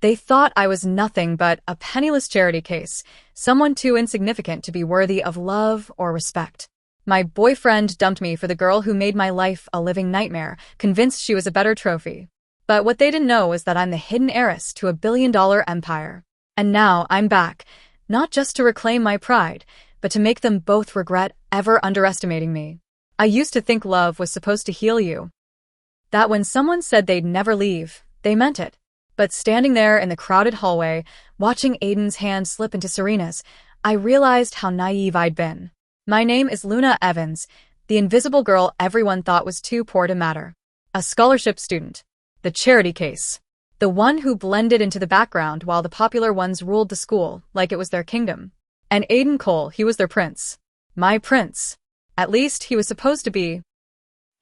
They thought I was nothing but a penniless charity case, someone too insignificant to be worthy of love or respect. My boyfriend dumped me for the girl who made my life a living nightmare, convinced she was a better trophy. But what they didn't know was that I'm the hidden heiress to a billion-dollar empire. And now I'm back, not just to reclaim my pride, but to make them both regret ever underestimating me. I used to think love was supposed to heal you. That when someone said they'd never leave, they meant it. But standing there in the crowded hallway, watching Aiden's hand slip into Serena's, I realized how naive I'd been. My name is Luna Evans, the invisible girl everyone thought was too poor to matter. A scholarship student. The charity case. The one who blended into the background while the popular ones ruled the school like it was their kingdom. And Aiden Cole, he was their prince. My prince. At least he was supposed to be.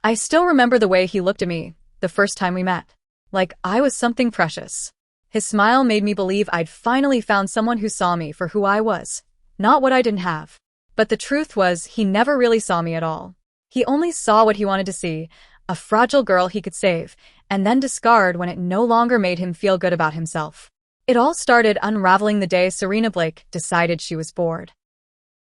I still remember the way he looked at me the first time we met. Like I was something precious. His smile made me believe I'd finally found someone who saw me for who I was, not what I didn't have. But the truth was, he never really saw me at all. He only saw what he wanted to see, a fragile girl he could save, and then discard when it no longer made him feel good about himself. It all started unraveling the day Serena Blake decided she was bored.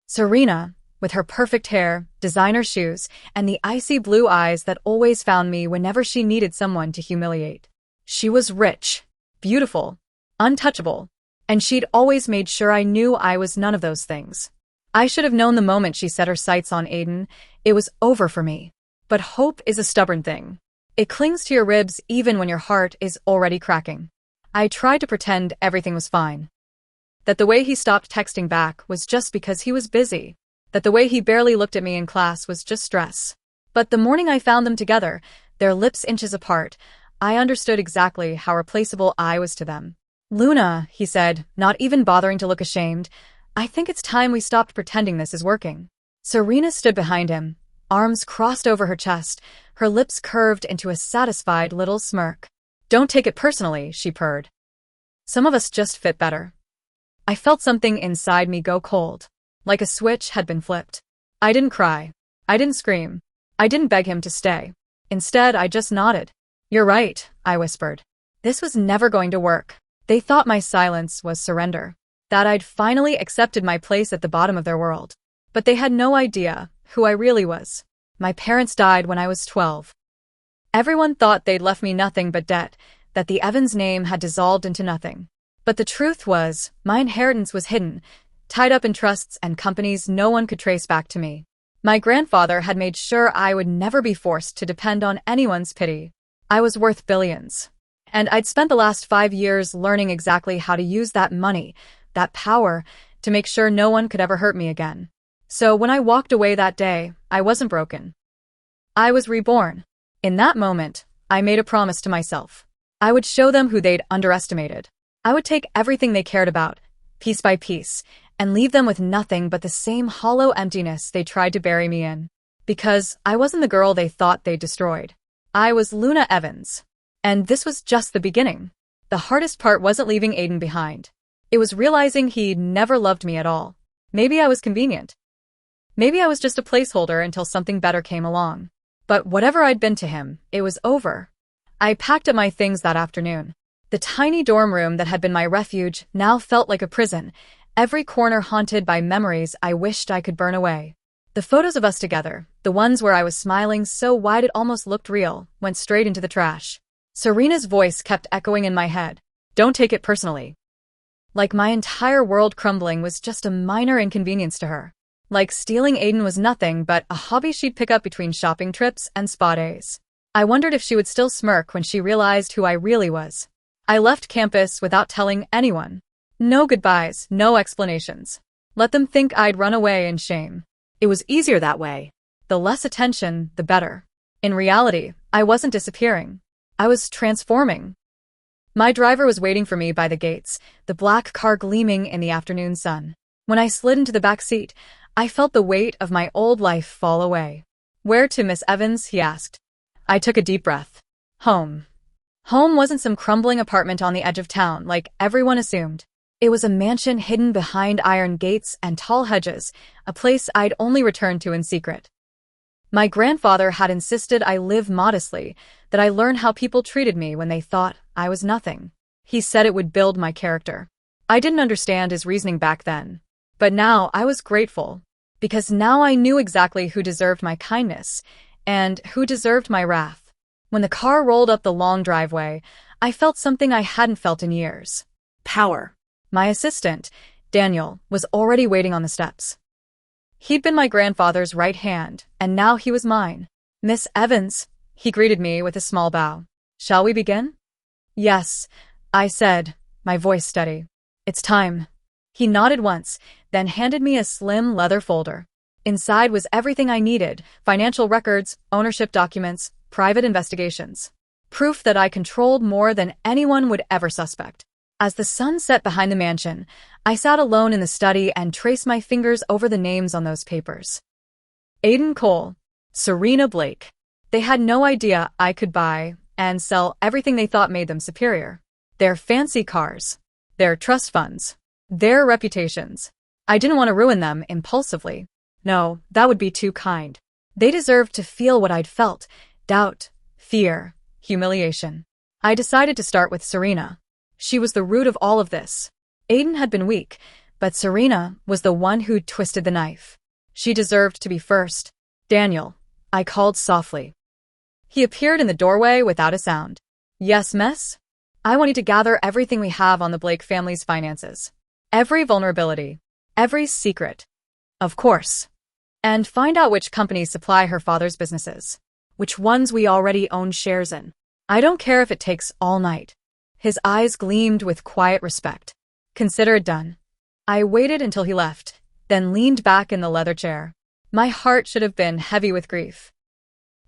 Serena, with her perfect hair, designer shoes, and the icy blue eyes that always found me whenever she needed someone to humiliate. She was rich, beautiful, untouchable, and she'd always made sure I knew I was none of those things. I should have known the moment she set her sights on Aiden, it was over for me. But hope is a stubborn thing. It clings to your ribs even when your heart is already cracking. I tried to pretend everything was fine. That the way he stopped texting back was just because he was busy. That the way he barely looked at me in class was just stress. But the morning I found them together, their lips inches apart, I understood exactly how replaceable I was to them. Luna, he said, not even bothering to look ashamed, I think it's time we stopped pretending this is working. Serena stood behind him, arms crossed over her chest, her lips curved into a satisfied little smirk. Don't take it personally, she purred. Some of us just fit better. I felt something inside me go cold, like a switch had been flipped. I didn't cry. I didn't scream. I didn't beg him to stay. Instead, I just nodded. You're right, I whispered. This was never going to work. They thought my silence was surrender, that I'd finally accepted my place at the bottom of their world. But they had no idea who I really was. My parents died when I was 12. Everyone thought they'd left me nothing but debt, that the Evans name had dissolved into nothing. But the truth was, my inheritance was hidden, tied up in trusts and companies no one could trace back to me. My grandfather had made sure I would never be forced to depend on anyone's pity. I was worth billions. And I'd spent the last 5 years learning exactly how to use that money, that power, to make sure no one could ever hurt me again. So when I walked away that day, I wasn't broken. I was reborn. In that moment, I made a promise to myself. I would show them who they'd underestimated. I would take everything they cared about, piece by piece, and leave them with nothing but the same hollow emptiness they tried to bury me in. Because I wasn't the girl they thought they'd destroyed. I was Luna Evans. And this was just the beginning. The hardest part wasn't leaving Aiden behind. It was realizing he'd never loved me at all. Maybe I was convenient. Maybe I was just a placeholder until something better came along. But whatever I'd been to him, it was over. I packed up my things that afternoon. The tiny dorm room that had been my refuge now felt like a prison, every corner haunted by memories I wished I could burn away. The photos of us together, the ones where I was smiling so wide it almost looked real, went straight into the trash. Serena's voice kept echoing in my head. Don't take it personally. Like my entire world crumbling was just a minor inconvenience to her. Like stealing Aiden was nothing but a hobby she'd pick up between shopping trips and spa days. I wondered if she would still smirk when she realized who I really was. I left campus without telling anyone. No goodbyes, no explanations. Let them think I'd run away in shame. It was easier that way. The less attention, the better. In reality, I wasn't disappearing. I was transforming. My driver was waiting for me by the gates, the black car gleaming in the afternoon sun. When I slid into the back seat, I felt the weight of my old life fall away. Where to, Miss Evans? He asked. I took a deep breath. Home. Home wasn't some crumbling apartment on the edge of town like everyone assumed. It was a mansion hidden behind iron gates and tall hedges, a place I'd only returned to in secret. My grandfather had insisted I live modestly, that I learn how people treated me when they thought I was nothing. He said it would build my character. I didn't understand his reasoning back then. But now I was grateful, because now I knew exactly who deserved my kindness and who deserved my wrath. When the car rolled up the long driveway, I felt something I hadn't felt in years. Power. My assistant, Daniel, was already waiting on the steps. He'd been my grandfather's right hand, and now he was mine. Miss Evans, he greeted me with a small bow. Shall we begin? Yes, I said, my voice steady. It's time. He nodded once, then handed me a slim leather folder. Inside was everything I needed: financial records, ownership documents, private investigations. Proof that I controlled more than anyone would ever suspect. As the sun set behind the mansion, I sat alone in the study and traced my fingers over the names on those papers. Aiden Cole, Serena Blake. They had no idea I could buy and sell everything they thought made them superior. Their fancy cars, their trust funds, their reputations. I didn't want to ruin them impulsively. No, that would be too kind. They deserved to feel what I'd felt: doubt, fear, humiliation. I decided to start with Serena. She was the root of all of this. Aiden had been weak, but Serena was the one who'd twisted the knife. She deserved to be first. Daniel, I called softly. He appeared in the doorway without a sound. Yes, miss? I want you to gather everything we have on the Blake family's finances. Every vulnerability. Every secret. Of course. And find out which companies supply her father's businesses. Which ones we already own shares in. I don't care if it takes all night. His eyes gleamed with quiet respect. Consider it done. I waited until he left, then leaned back in the leather chair. My heart should have been heavy with grief.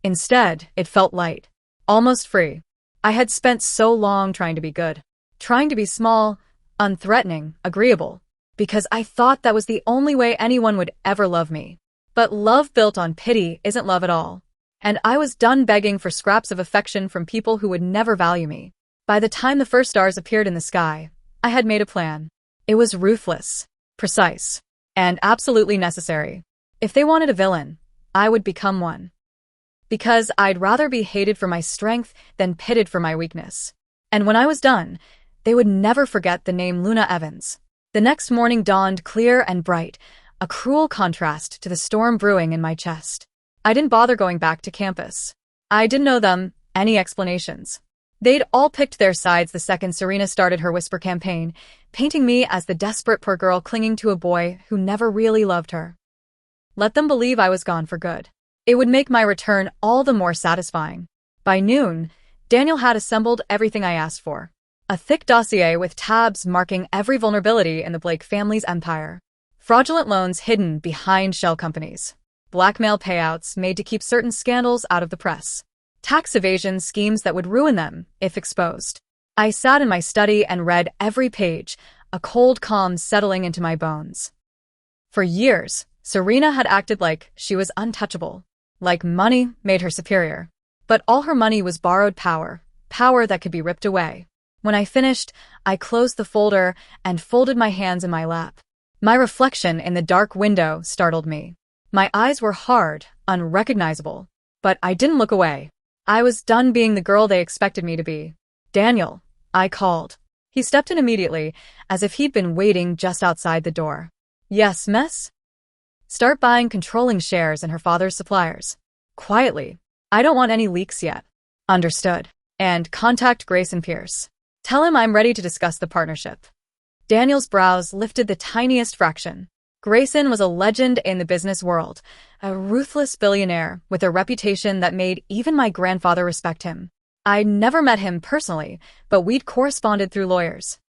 Instead, it felt light, almost free. I had spent so long trying to be good, trying to be small, unthreatening, agreeable, because I thought that was the only way anyone would ever love me. But love built on pity isn't love at all. And I was done begging for scraps of affection from people who would never value me. By the time the first stars appeared in the sky, I had made a plan. It was ruthless, precise, and absolutely necessary. If they wanted a villain, I would become one. Because I'd rather be hated for my strength than pitied for my weakness. And when I was done, they would never forget the name Luna Evans. The next morning dawned clear and bright, a cruel contrast to the storm brewing in my chest. I didn't bother going back to campus. I didn't owe them any explanations. They'd all picked their sides the second Serena started her whisper campaign, painting me as the desperate poor girl clinging to a boy who never really loved her. Let them believe I was gone for good. It would make my return all the more satisfying. By noon, Daniel had assembled everything I asked for. A thick dossier with tabs marking every vulnerability in the Blake family's empire. Fraudulent loans hidden behind shell companies. Blackmail payouts made to keep certain scandals out of the press. Tax evasion schemes that would ruin them if exposed. I sat in my study and read every page, a cold calm settling into my bones. For years, Serena had acted like she was untouchable, like money made her superior. But all her money was borrowed power, power that could be ripped away. When I finished, I closed the folder and folded my hands in my lap. My reflection in the dark window startled me. My eyes were hard, unrecognizable, but I didn't look away. I was done being the girl they expected me to be. Daniel, I called. He stepped in immediately, as if he'd been waiting just outside the door. Yes, miss? Start buying controlling shares in her father's suppliers. Quietly. I don't want any leaks yet. Understood. And contact Grayson Pierce. Tell him I'm ready to discuss the partnership. Daniel's brows lifted the tiniest fraction. Grayson was a legend in the business world, a ruthless billionaire with a reputation that made even my grandfather respect him. I'd never met him personally, but we'd corresponded through lawyers.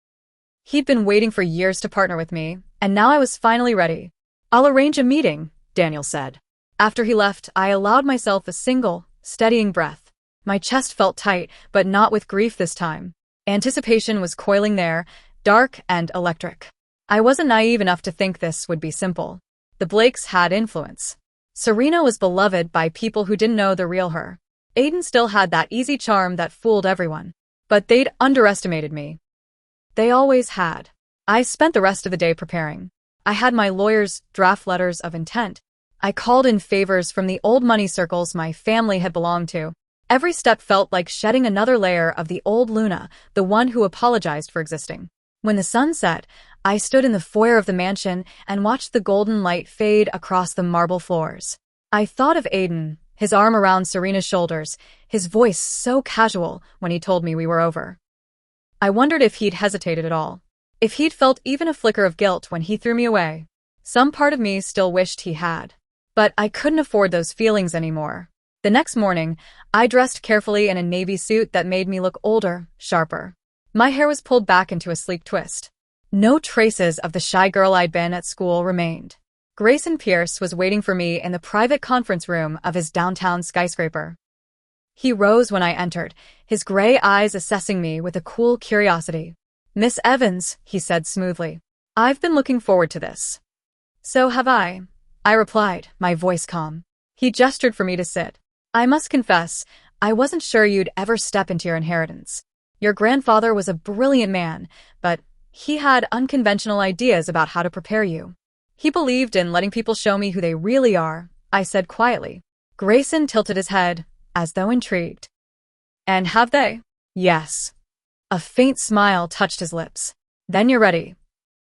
He'd been waiting for years to partner with me, and now I was finally ready. I'll arrange a meeting, Daniel said. After he left, I allowed myself a single, steadying breath. My chest felt tight, but not with grief this time. Anticipation was coiling there, dark and electric. I wasn't naive enough to think this would be simple. The Blakes had influence. Serena was beloved by people who didn't know the real her. Aiden still had that easy charm that fooled everyone. But they'd underestimated me. They always had. I spent the rest of the day preparing. I had my lawyer's draft letters of intent. I called in favors from the old money circles my family had belonged to. Every step felt like shedding another layer of the old Luna, the one who apologized for existing. When the sun set, I stood in the foyer of the mansion and watched the golden light fade across the marble floors. I thought of Aiden, his arm around Serena's shoulders, his voice so casual when he told me we were over. I wondered if he'd hesitated at all, if he'd felt even a flicker of guilt when he threw me away. Some part of me still wished he had. But I couldn't afford those feelings anymore. The next morning, I dressed carefully in a navy suit that made me look older, sharper. My hair was pulled back into a sleek twist. No traces of the shy girl I'd been at school remained. Grayson Pierce was waiting for me in the private conference room of his downtown skyscraper. He rose when I entered, his gray eyes assessing me with a cool curiosity. "Miss Evans," he said smoothly. "I've been looking forward to this." "So have I," I replied, my voice calm. He gestured for me to sit. "I must confess, I wasn't sure you'd ever step into your inheritance. Your grandfather was a brilliant man, but he had unconventional ideas about how to prepare you. He believed in letting people show me who they really are," I said quietly. Grayson tilted his head, as though intrigued. "And have they?" "Yes." A faint smile touched his lips. "Then you're ready."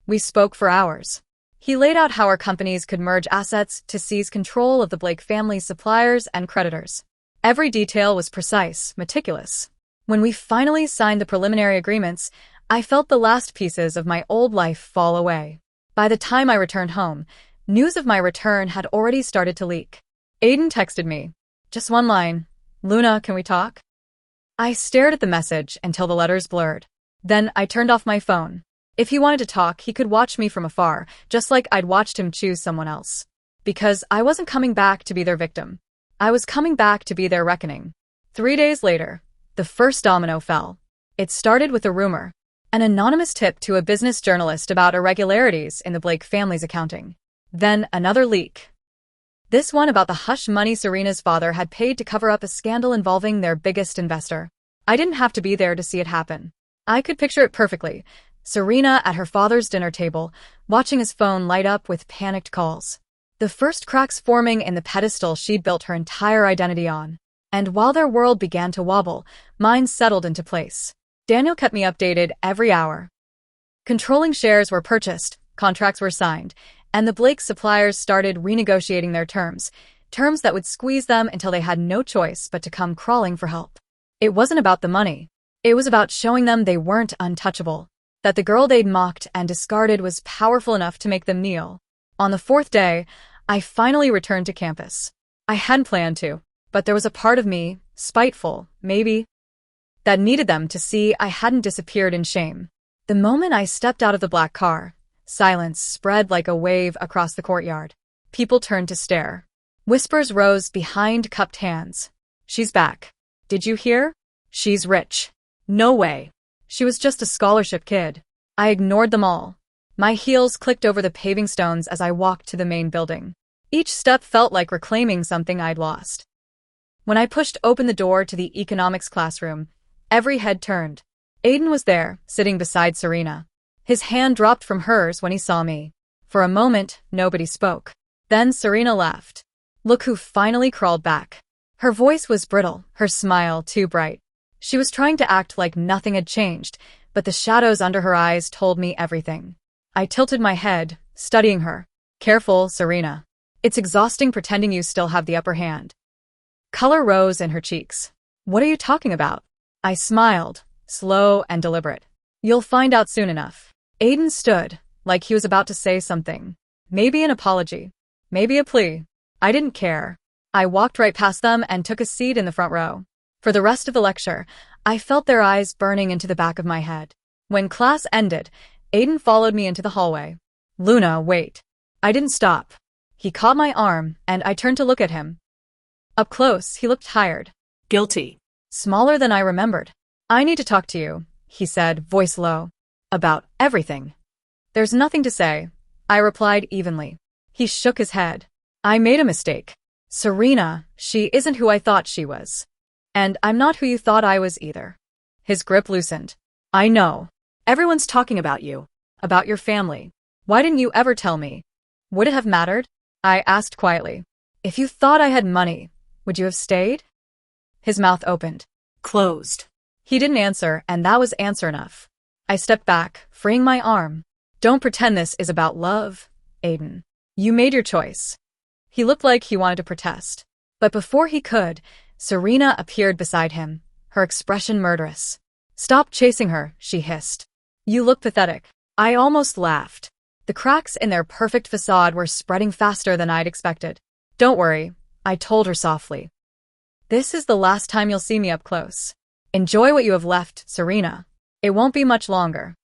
We spoke for hours. He laid out how our companies could merge assets to seize control of the Blake family's suppliers and creditors. Every detail was precise, meticulous. When we finally signed the preliminary agreements, I felt the last pieces of my old life fall away. By the time I returned home, news of my return had already started to leak. Aiden texted me. "Just one line. Luna, can we talk?" I stared at the message until the letters blurred. Then I turned off my phone. If he wanted to talk, he could watch me from afar, just like I'd watched him choose someone else. Because I wasn't coming back to be their victim. I was coming back to be their reckoning. 3 days later, the first domino fell. It started with a rumor. An anonymous tip to a business journalist about irregularities in the Blake family's accounting. Then another leak. This one about the hush money Serena's father had paid to cover up a scandal involving their biggest investor. I didn't have to be there to see it happen. I could picture it perfectly. Serena at her father's dinner table, watching his phone light up with panicked calls. The first cracks forming in the pedestal she'd built her entire identity on. And while their world began to wobble, mine settled into place. Daniel kept me updated every hour. Controlling shares were purchased, contracts were signed, and the Blake suppliers started renegotiating their terms that would squeeze them until they had no choice but to come crawling for help. It wasn't about the money. It was about showing them they weren't untouchable, that the girl they'd mocked and discarded was powerful enough to make them kneel. On the 4th day, I finally returned to campus. I hadn't planned to, but there was a part of me, spiteful, maybe, that needed them to see I hadn't disappeared in shame. The moment I stepped out of the black car, silence spread like a wave across the courtyard. People turned to stare. Whispers rose behind cupped hands. "She's back. Did you hear? She's rich." "No way. She was just a scholarship kid." I ignored them all. My heels clicked over the paving stones as I walked to the main building. Each step felt like reclaiming something I'd lost. When I pushed open the door to the economics classroom, every head turned. Aiden was there, sitting beside Serena. His hand dropped from hers when he saw me. For a moment, nobody spoke. Then Serena laughed. "Look who finally crawled back." Her voice was brittle, her smile too bright. She was trying to act like nothing had changed, but the shadows under her eyes told me everything. I tilted my head, studying her. "Careful, Serena. It's exhausting pretending you still have the upper hand." Color rose in her cheeks. "What are you talking about?" I smiled, slow and deliberate. "You'll find out soon enough." Aiden stood, like he was about to say something. Maybe an apology. Maybe a plea. I didn't care. I walked right past them and took a seat in the front row. For the rest of the lecture, I felt their eyes burning into the back of my head. When class ended, Aiden followed me into the hallway. "Luna, wait." I didn't stop. He caught my arm, and I turned to look at him. Up close, he looked tired. "Guilty." Smaller than I remembered. "I need to talk to you," he said, voice low. "About everything." "There's nothing to say," I replied evenly. He shook his head. "I made a mistake. Serena, she isn't who I thought she was. And I'm not who you thought I was either." His grip loosened. "I know. Everyone's talking about you. About your family. Why didn't you ever tell me?" "Would it have mattered?" I asked quietly. "If you thought I had money, would you have stayed?" His mouth opened. Closed. He didn't answer, and that was answer enough. I stepped back, freeing my arm. Don't pretend this is about love, Aiden. You made your choice. He looked like he wanted to protest. But before he could, Serena appeared beside him, her expression murderous. Stop chasing her, she hissed. You look pathetic. I almost laughed. The cracks in their perfect facade were spreading faster than I'd expected. Don't worry, I told her softly. This is the last time you'll see me up close. Enjoy what you have left, Serena. It won't be much longer.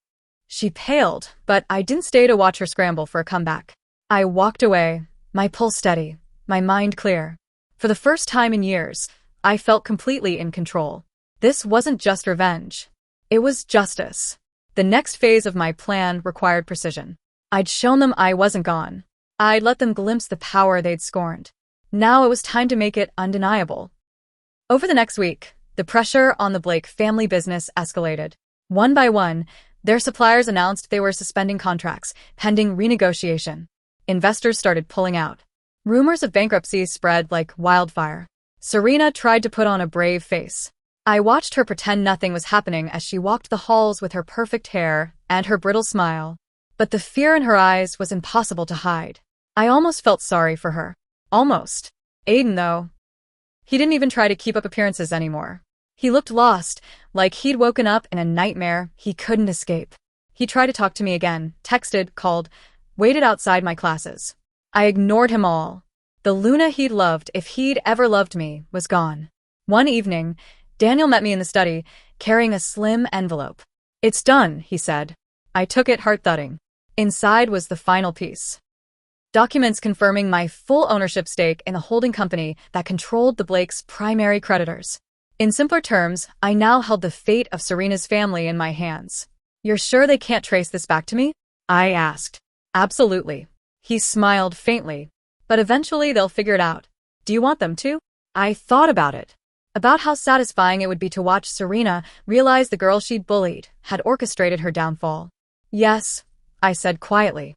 She paled, but I didn't stay to watch her scramble for a comeback. I walked away, my pulse steady, my mind clear. For the first time in years, I felt completely in control. This wasn't just revenge. It was justice. The next phase of my plan required precision. I'd shown them I wasn't gone. I'd let them glimpse the power they'd scorned. Now it was time to make it undeniable. Over the next week, the pressure on the Blake family business escalated. One by one, their suppliers announced they were suspending contracts, pending renegotiation. Investors started pulling out. Rumors of bankruptcy spread like wildfire. Serena tried to put on a brave face. I watched her pretend nothing was happening as she walked the halls with her perfect hair and her brittle smile. But the fear in her eyes was impossible to hide. I almost felt sorry for her. Almost. Aiden, though. He didn't even try to keep up appearances anymore. He looked lost, like he'd woken up in a nightmare he couldn't escape. He tried to talk to me again, texted, called, waited outside my classes. I ignored him all. The Luna he'd loved, if he'd ever loved me, was gone. One evening, Daniel met me in the study, carrying a slim envelope. It's done, he said. I took it, heart thudding. Inside was the final piece. Documents confirming my full ownership stake in the holding company that controlled the Blakes' primary creditors. In simpler terms, I now held the fate of Serena's family in my hands. You're sure they can't trace this back to me? I asked. Absolutely. He smiled faintly. But eventually they'll figure it out. Do you want them to? I thought about it. About how satisfying it would be to watch Serena realize the girl she'd bullied had orchestrated her downfall. Yes, I said quietly.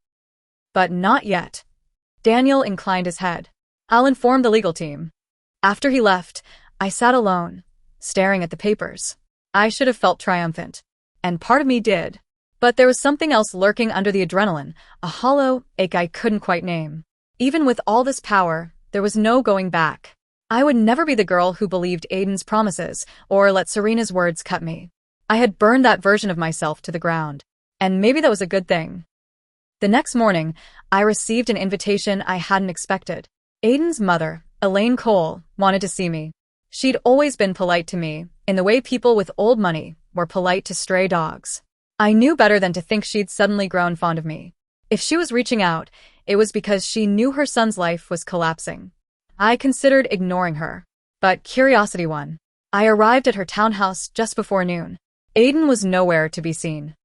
But not yet. Daniel inclined his head. I'll inform the legal team. After he left, I sat alone, staring at the papers. I should have felt triumphant. And part of me did. But there was something else lurking under the adrenaline, a hollow ache I couldn't quite name. Even with all this power, there was no going back. I would never be the girl who believed Aiden's promises or let Serena's words cut me. I had burned that version of myself to the ground. And maybe that was a good thing. The next morning, I received an invitation I hadn't expected. Aiden's mother, Elaine Cole, wanted to see me. She'd always been polite to me, in the way people with old money were polite to stray dogs. I knew better than to think she'd suddenly grown fond of me. If she was reaching out, it was because she knew her son's life was collapsing. I considered ignoring her. But curiosity won. I arrived at her townhouse just before noon. Aiden was nowhere to be seen.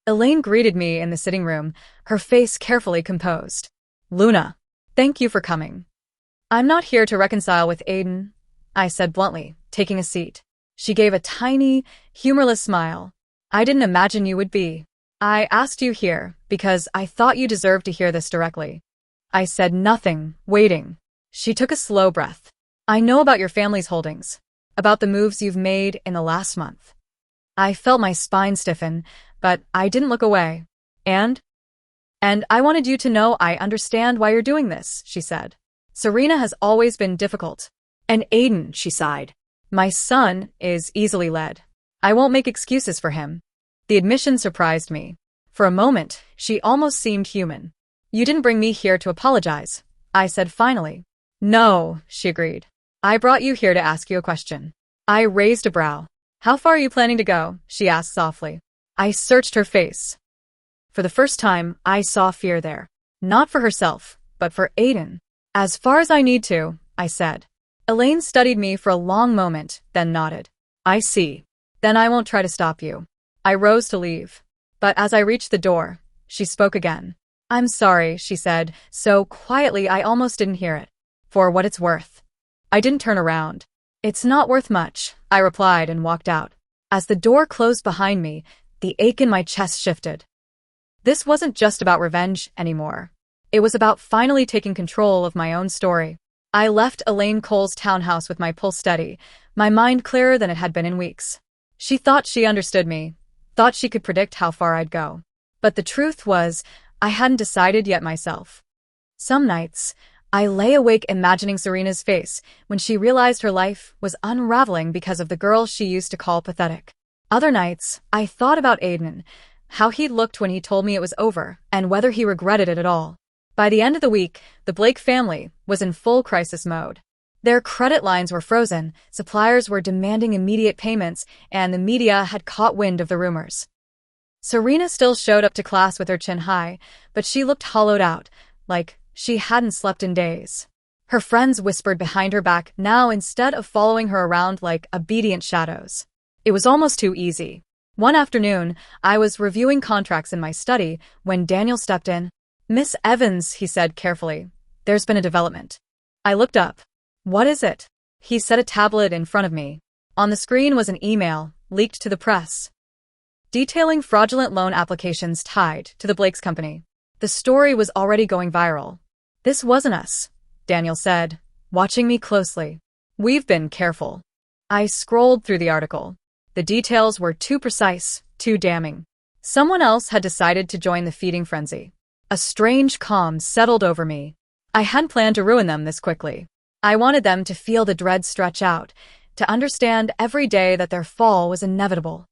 Elaine greeted me in the sitting room, her face carefully composed. Luna, thank you for coming. I'm not here to reconcile with Aiden, I said bluntly, taking a seat. She gave a tiny, humorless smile. I didn't imagine you would be. I asked you here because I thought you deserved to hear this directly. I said nothing, waiting. She took a slow breath. I know about your family's holdings, about the moves you've made in the last month. I felt my spine stiffen, but I didn't look away. And I wanted you to know I understand why you're doing this, she said. Serena has always been difficult. And Aiden, she sighed. My son is easily led. I won't make excuses for him. The admission surprised me. For a moment, she almost seemed human. You didn't bring me here to apologize, I said finally. No, she agreed. I brought you here to ask you a question. I raised a brow. How far are you planning to go? She asked softly. I searched her face. For the first time, I saw fear there. Not for herself, but for Aiden. As far as I need to, I said. Elaine studied me for a long moment, then nodded. I see. Then I won't try to stop you. I rose to leave. But as I reached the door, she spoke again. I'm sorry, she said, so quietly I almost didn't hear it. For what it's worth. I didn't turn around. It's not worth much, I replied and walked out. As the door closed behind me, the ache in my chest shifted. This wasn't just about revenge anymore. It was about finally taking control of my own story. I left Elaine Cole's townhouse with my pulse steady, my mind clearer than it had been in weeks. She thought she understood me, thought she could predict how far I'd go. But the truth was, I hadn't decided yet myself. Some nights, I lay awake imagining Serena's face when she realized her life was unraveling because of the girl she used to call pathetic. Other nights, I thought about Aiden, how he'd looked when he told me it was over, and whether he regretted it at all. By the end of the week, the Blake family was in full crisis mode. Their credit lines were frozen, suppliers were demanding immediate payments, and the media had caught wind of the rumors. Serena still showed up to class with her chin high, but she looked hollowed out, like she hadn't slept in days. Her friends whispered behind her back now instead of following her around like obedient shadows. It was almost too easy. One afternoon, I was reviewing contracts in my study when Daniel stepped in. "Miss Evans," he said carefully, "there's been a development." I looked up. "What is it?" He set a tablet in front of me. On the screen was an email, leaked to the press, detailing fraudulent loan applications tied to the Blake's company. The story was already going viral. "This wasn't us," Daniel said, watching me closely. "We've been careful." I scrolled through the article. The details were too precise, too damning. Someone else had decided to join the feeding frenzy. A strange calm settled over me. I hadn't planned to ruin them this quickly. I wanted them to feel the dread stretch out, to understand every day that their fall was inevitable.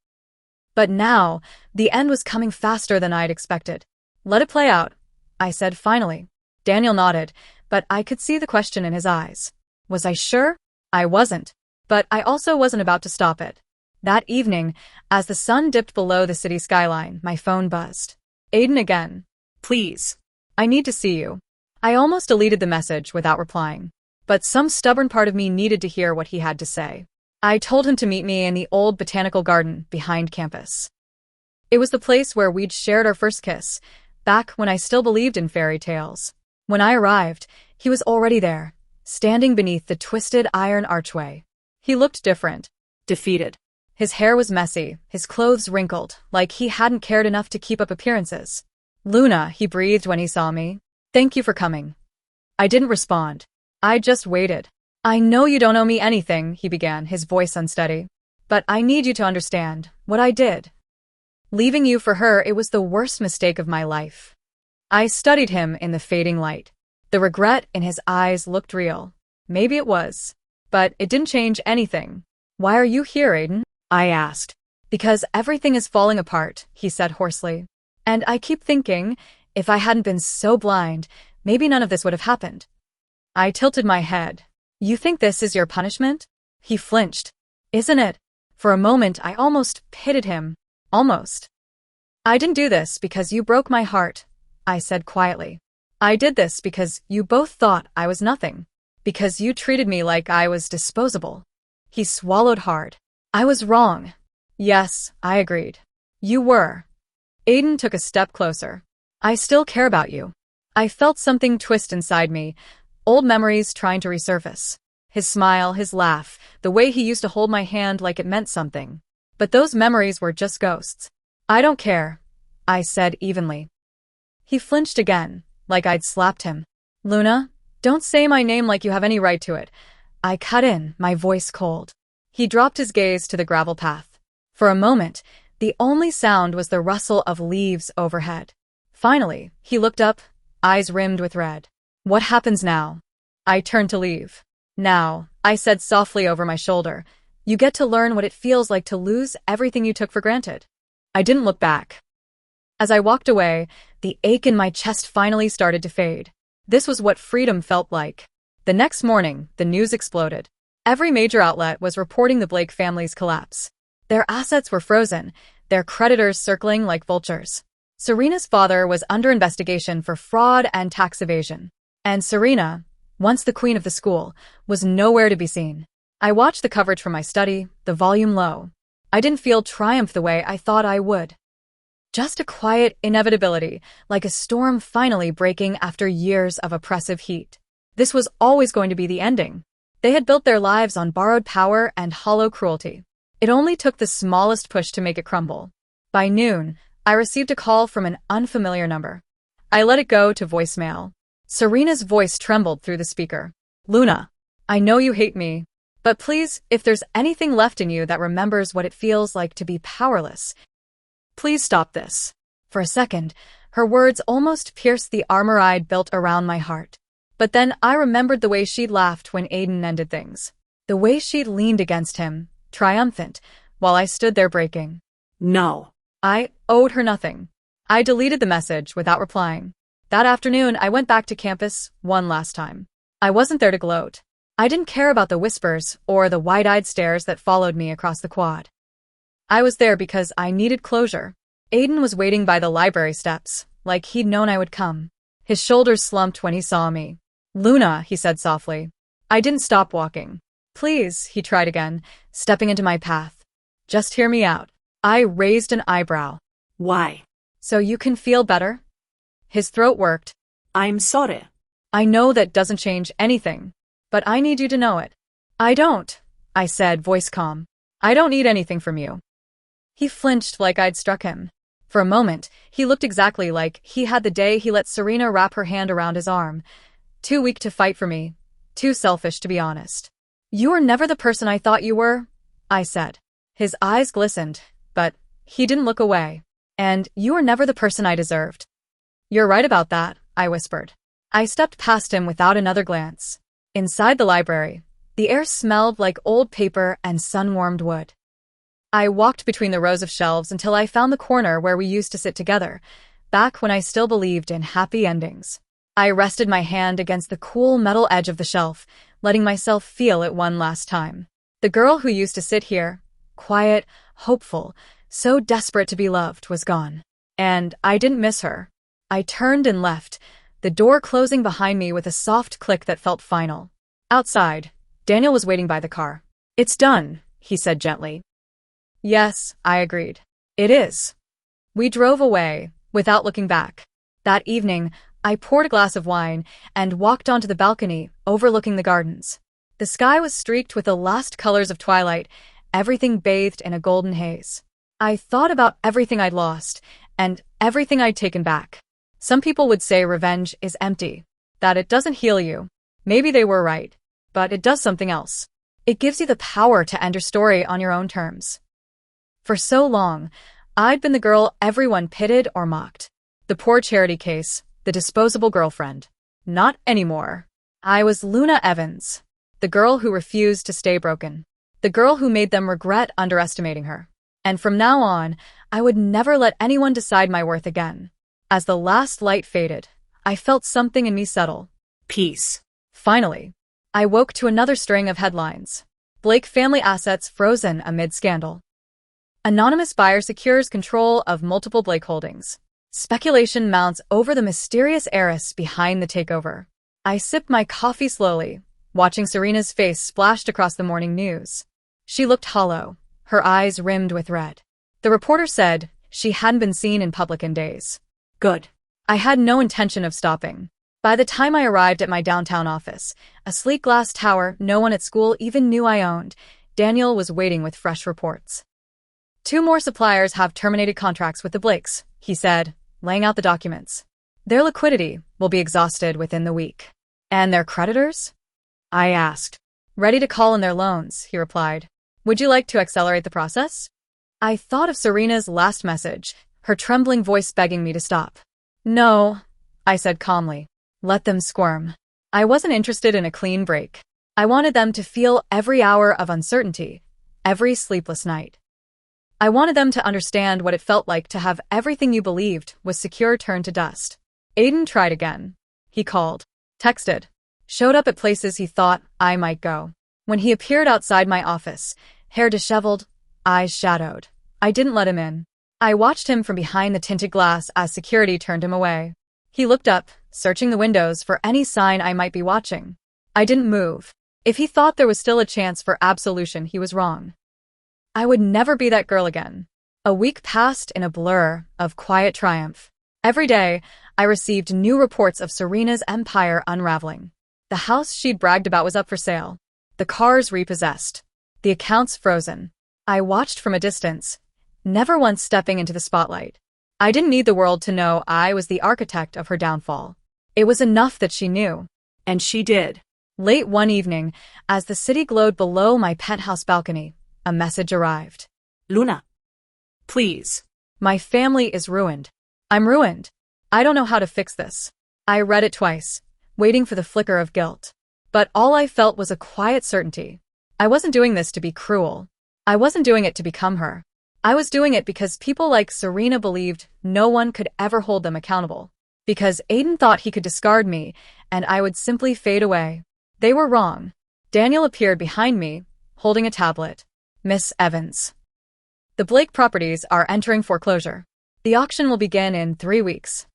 But now, the end was coming faster than I'd expected. "Let it play out," I said finally. Daniel nodded, but I could see the question in his eyes. Was I sure? I wasn't. But I also wasn't about to stop it. That evening, as the sun dipped below the city skyline, my phone buzzed. "Aiden again. Please. I need to see you." I almost deleted the message without replying. But some stubborn part of me needed to hear what he had to say. I told him to meet me in the old botanical garden behind campus. It was the place where we'd shared our first kiss, back when I still believed in fairy tales. When I arrived, he was already there, standing beneath the twisted iron archway. He looked different, defeated. His hair was messy, his clothes wrinkled, like he hadn't cared enough to keep up appearances. "Luna," he breathed when he saw me. "Thank you for coming." I didn't respond. I just waited. "I know you don't owe me anything," he began, his voice unsteady. "But I need you to understand what I did. Leaving you for her, it was the worst mistake of my life." I studied him in the fading light. The regret in his eyes looked real. Maybe it was. But it didn't change anything. "Why are you here, Aiden?" I asked. "Because everything is falling apart," he said hoarsely. "And I keep thinking, if I hadn't been so blind, maybe none of this would have happened." I tilted my head. "You think this is your punishment?" He flinched. "Isn't it?" For a moment, I almost pitied him. Almost. "I didn't do this because you broke my heart," I said quietly. "I did this because you both thought I was nothing. Because you treated me like I was disposable." He swallowed hard. "I was wrong." "Yes," I agreed. "You were." Aiden took a step closer. "I still care about you." I felt something twist inside me, old memories trying to resurface. His smile, his laugh, the way he used to hold my hand like it meant something. But those memories were just ghosts. "I don't care," I said evenly. He flinched again, like I'd slapped him. "Luna, don't say my name like you have any right to it." I cut in, my voice cold. He dropped his gaze to the gravel path. For a moment, the only sound was the rustle of leaves overhead. Finally, he looked up, eyes rimmed with red. "What happens now?" I turned to leave. "Now," I said softly over my shoulder, "you get to learn what it feels like to lose everything you took for granted." I didn't look back. As I walked away, the ache in my chest finally started to fade. This was what freedom felt like. The next morning, the news exploded. Every major outlet was reporting the Blake family's collapse. Their assets were frozen, their creditors circling like vultures. Serena's father was under investigation for fraud and tax evasion. And Serena, once the queen of the school, was nowhere to be seen. I watched the coverage from my study, the volume low. I didn't feel triumph the way I thought I would. Just a quiet inevitability, like a storm finally breaking after years of oppressive heat. This was always going to be the ending. They had built their lives on borrowed power and hollow cruelty. It only took the smallest push to make it crumble. By noon, I received a call from an unfamiliar number. I let it go to voicemail. Serena's voice trembled through the speaker. "Luna, I know you hate me, But please, if there's anything left in you that remembers what it feels like to be powerless, please stop this. For a second, her words almost pierced the armor I'd built around my heart. But then I remembered the way she'd laughed when Aiden ended things. The way she'd leaned against him, triumphant, while I stood there breaking. No. I owed her nothing. I deleted the message without replying. That afternoon, I went back to campus one last time. I wasn't there to gloat. I didn't care about the whispers or the wide-eyed stares that followed me across the quad. I was there because I needed closure. Aiden was waiting by the library steps, like he'd known I would come. His shoulders slumped when he saw me. "Luna," he said softly. I didn't stop walking. "Please," he tried again, stepping into my path. "Just hear me out." I raised an eyebrow. Why? "So you can feel better?" His throat worked. I'm sorry. "I know that doesn't change anything, but I need you to know it." "I don't," I said, voice calm. "I don't need anything from you." He flinched like I'd struck him. For a moment, he looked exactly like he had the day he let Serena wrap her hand around his arm. Too weak to fight for me. Too selfish, to be honest. "You were never the person I thought you were," I said. His eyes glistened, but he didn't look away. "And you were never the person I deserved." "You're right about that," I whispered. I stepped past him without another glance. Inside the library, the air smelled like old paper and sun-warmed wood. I walked between the rows of shelves until I found the corner where we used to sit together, back when I still believed in happy endings. I rested my hand against the cool metal edge of the shelf, letting myself feel it one last time. The girl who used to sit here, quiet, hopeful, so desperate to be loved, was gone. And I didn't miss her. I turned and left, the door closing behind me with a soft click that felt final. Outside, Daniel was waiting by the car. "It's done," he said gently. "Yes," I agreed. "It is." We drove away, without looking back. That evening, I poured a glass of wine and walked onto the balcony, overlooking the gardens. The sky was streaked with the last colors of twilight, everything bathed in a golden haze. I thought about everything I'd lost, and everything I'd taken back. Some people would say revenge is empty, that it doesn't heal you. Maybe they were right, but it does something else. It gives you the power to end your story on your own terms. For so long, I'd been the girl everyone pitied or mocked. The poor charity case, the disposable girlfriend. Not anymore. I was Luna Evans, the girl who refused to stay broken. The girl who made them regret underestimating her. And from now on, I would never let anyone decide my worth again. As the last light faded, I felt something in me settle. Peace. Finally, I woke to another string of headlines. Blake family assets frozen amid scandal. Anonymous buyer secures control of multiple Blake holdings. Speculation mounts over the mysterious heiress behind the takeover. I sipped my coffee slowly, watching Serena's face splashed across the morning news. She looked hollow, her eyes rimmed with red. The reporter said she hadn't been seen in public in days. Good. I had no intention of stopping. By the time I arrived at my downtown office, a sleek glass tower no one at school even knew I owned, Daniel was waiting with fresh reports. 2 more suppliers have terminated contracts with the Blakes, he said, laying out the documents. Their liquidity will be exhausted within the week. And their creditors? I asked. Ready to call in their loans, he replied. Would you like to accelerate the process? I thought of Serena's last message, her trembling voice begging me to stop. No, I said calmly. Let them squirm. I wasn't interested in a clean break. I wanted them to feel every hour of uncertainty, every sleepless night. I wanted them to understand what it felt like to have everything you believed was secure turn to dust. Aiden tried again. He called, texted, showed up at places he thought I might go. When he appeared outside my office, hair disheveled, eyes shadowed, I didn't let him in. I watched him from behind the tinted glass as security turned him away. He looked up, searching the windows for any sign I might be watching. I didn't move. If he thought there was still a chance for absolution, he was wrong. I would never be that girl again. A week passed in a blur of quiet triumph. Every day, I received new reports of Serena's empire unraveling. The house she'd bragged about was up for sale. The cars repossessed. The accounts frozen. I watched from a distance, never once stepping into the spotlight. I didn't need the world to know I was the architect of her downfall. It was enough that she knew. And she did. Late one evening, as the city glowed below my penthouse balcony, a message arrived. Luna. Please. My family is ruined. I'm ruined. I don't know how to fix this. I read it twice, waiting for the flicker of guilt. But all I felt was a quiet certainty. I wasn't doing this to be cruel. I wasn't doing it to become her. I was doing it because people like Serena believed no one could ever hold them accountable. Because Aiden thought he could discard me, and I would simply fade away. They were wrong. Daniel appeared behind me, holding a tablet. Miss Evans. The Blake properties are entering foreclosure. The auction will begin in 3 weeks.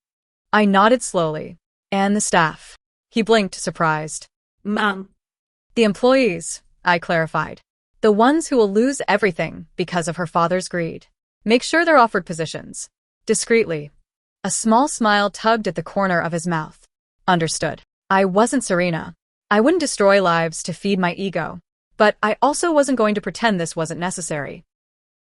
I nodded slowly. And the staff. He blinked, surprised. Ma'am. The employees, I clarified. The ones who will lose everything because of her father's greed. Make sure they're offered positions. Discreetly. A small smile tugged at the corner of his mouth. Understood. I wasn't Serena. I wouldn't destroy lives to feed my ego. But I also wasn't going to pretend this wasn't necessary.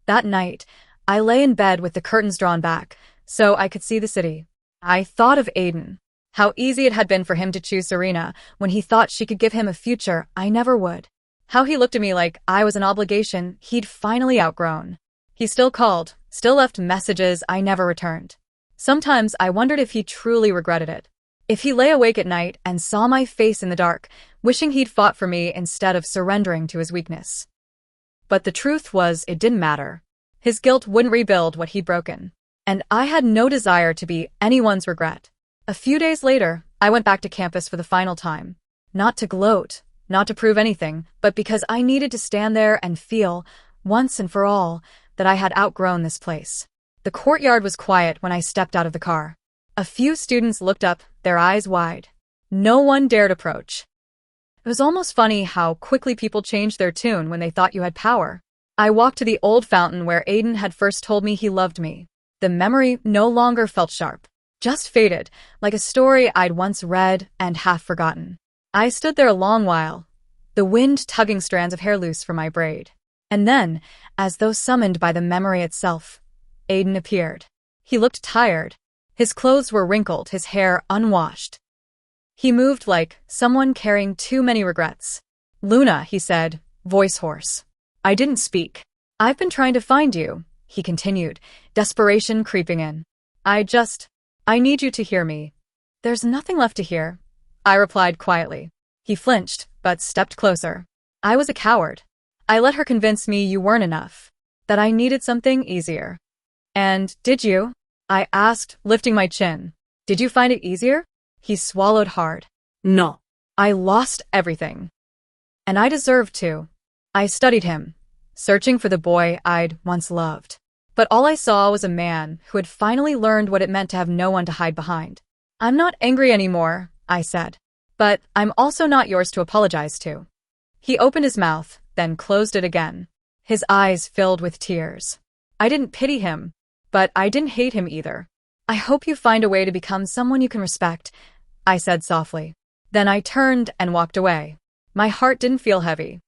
That night, I lay in bed with the curtains drawn back, so I could see the city. I thought of Aiden. How easy it had been for him to choose Serena when he thought she could give him a future I never would. How he looked at me like I was an obligation he'd finally outgrown. He still called, still left messages I never returned. Sometimes I wondered if he truly regretted it. If he lay awake at night and saw my face in the dark, wishing he'd fought for me instead of surrendering to his weakness. But the truth was, it didn't matter. His guilt wouldn't rebuild what he'd broken. And I had no desire to be anyone's regret. A few days later, I went back to campus for the final time. Not to gloat, not to prove anything, but because I needed to stand there and feel, once and for all, that I had outgrown this place. The courtyard was quiet when I stepped out of the car. A few students looked up, their eyes wide. No one dared approach. It was almost funny how quickly people changed their tune when they thought you had power. I walked to the old fountain where Aiden had first told me he loved me. The memory no longer felt sharp, just faded, like a story I'd once read and half forgotten. I stood there a long while, the wind tugging strands of hair loose from my braid. And then, as though summoned by the memory itself, Aiden appeared. He looked tired. His clothes were wrinkled, his hair unwashed. He moved like someone carrying too many regrets. Luna, he said, voice hoarse. I didn't speak. I've been trying to find you, he continued, desperation creeping in. I need you to hear me. There's nothing left to hear, I replied quietly. He flinched, but stepped closer. I was a coward. I let her convince me you weren't enough, that I needed something easier. And did you? I asked, lifting my chin. Did you find it easier? He swallowed hard. No. I lost everything. And I deserved to. I studied him, searching for the boy I'd once loved. But all I saw was a man who had finally learned what it meant to have no one to hide behind. I'm not angry anymore, I said. But I'm also not yours to apologize to. He opened his mouth, then closed it again. His eyes filled with tears. I didn't pity him, but I didn't hate him either. I hope you find a way to become someone you can respect, I said softly. Then I turned and walked away. My heart didn't feel heavy.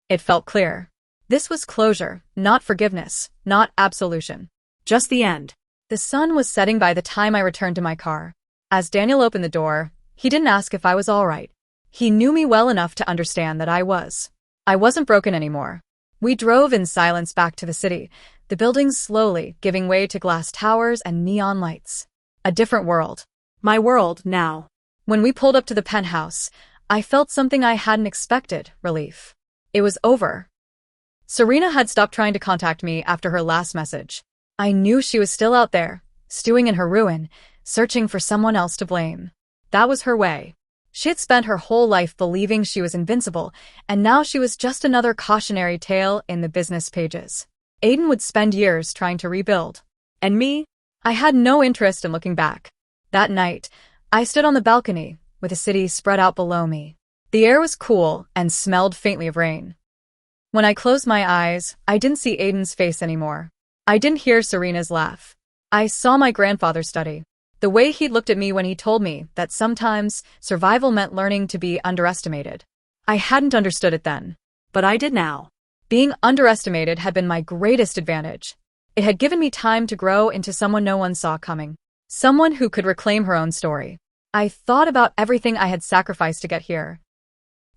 It felt clear. This was closure, not forgiveness, not absolution. Just the end. The sun was setting by the time I returned to my car. As Daniel opened the door, he didn't ask if I was all right. He knew me well enough to understand that I was. I wasn't broken anymore. We drove in silence back to the city, the buildings slowly giving way to glass towers and neon lights. A different world. My world now. When we pulled up to the penthouse, I felt something I hadn't expected, relief. It was over. Serena had stopped trying to contact me after her last message. I knew she was still out there, stewing in her ruin, searching for someone else to blame. That was her way. She had spent her whole life believing she was invincible, and now she was just another cautionary tale in the business pages. Aiden would spend years trying to rebuild. And me? I had no interest in looking back. That night, I stood on the balcony, with the city spread out below me. The air was cool and smelled faintly of rain. When I closed my eyes, I didn't see Aiden's face anymore. I didn't hear Serena's laugh. I saw my grandfather study. The way he'd looked at me when he told me that sometimes survival meant learning to be underestimated. I hadn't understood it then, but I did now. Being underestimated had been my greatest advantage. It had given me time to grow into someone no one saw coming. Someone who could reclaim her own story. I thought about everything I had sacrificed to get here.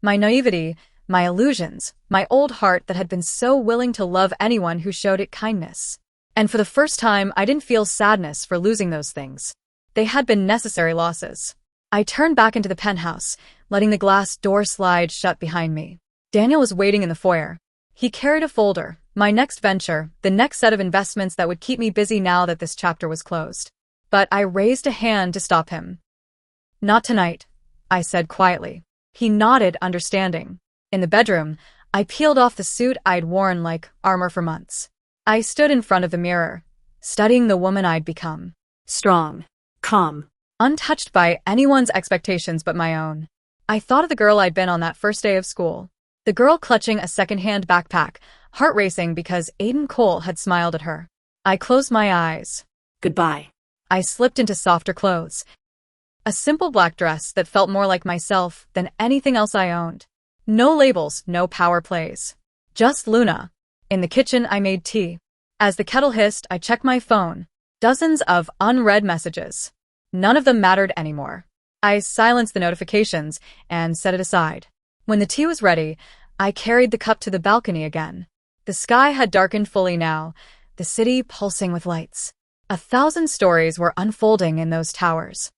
My naivety, my illusions, my old heart that had been so willing to love anyone who showed it kindness. And for the first time, I didn't feel sadness for losing those things. They had been necessary losses. I turned back into the penthouse, letting the glass door slide shut behind me. Daniel was waiting in the foyer. He carried a folder, my next venture, the next set of investments that would keep me busy now that this chapter was closed. But I raised a hand to stop him. "Not tonight," I said quietly. He nodded, understanding. In the bedroom, I peeled off the suit I'd worn like armor for months. I stood in front of the mirror, studying the woman I'd become. Strong. Calm. Untouched by anyone's expectations but my own. I thought of the girl I'd been on that first day of school. The girl clutching a second-hand backpack, heart racing because Aiden Cole had smiled at her. I closed my eyes. Goodbye. I slipped into softer clothes. A simple black dress that felt more like myself than anything else I owned. No labels, no power plays. Just Luna. In the kitchen, I made tea. As the kettle hissed, I checked my phone. Dozens of unread messages. None of them mattered anymore. I silenced the notifications and set it aside. When the tea was ready, I carried the cup to the balcony again. The sky had darkened fully now, the city pulsing with lights. 1,000 stories were unfolding in those towers.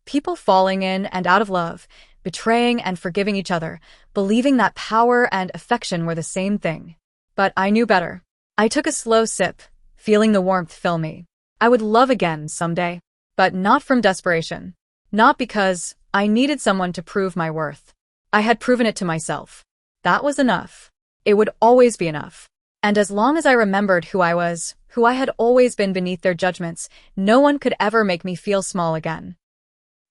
People falling in and out of love, betraying and forgiving each other, believing that power and affection were the same thing. But I knew better. I took a slow sip, feeling the warmth fill me. I would love again someday, but not from desperation. Not because I needed someone to prove my worth. I had proven it to myself. That was enough. It would always be enough. And as long as I remembered who I was, who I had always been beneath their judgments, no one could ever make me feel small again.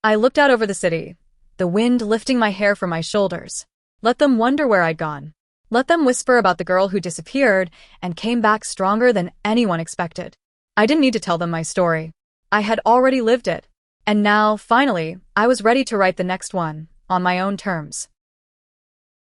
I looked out over the city, the wind lifting my hair from my shoulders. Let them wonder where I'd gone. Let them whisper about the girl who disappeared and came back stronger than anyone expected. I didn't need to tell them my story. I had already lived it. And now, finally, I was ready to write the next one, on my own terms.